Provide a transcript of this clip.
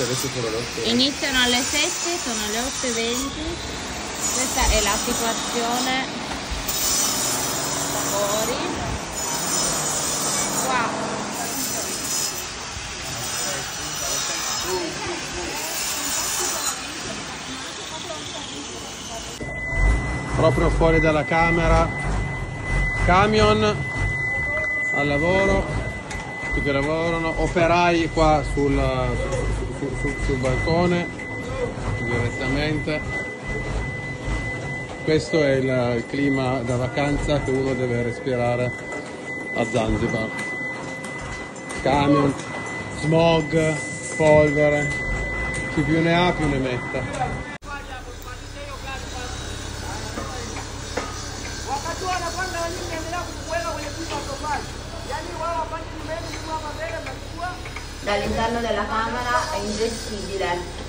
adesso sono le 8. Iniziano alle 7, sono le 8:20. Questa è la situazione da fuori. Qua. Proprio fuori dalla camera, camion al lavoro, tutti che lavorano, operai qua sul balcone direttamente. Questo è il clima da vacanza che uno deve respirare a Zanzibar. Camion, smog, polvere, chi più ne ha più ne metta. Dall'interno della camera è ingestibile.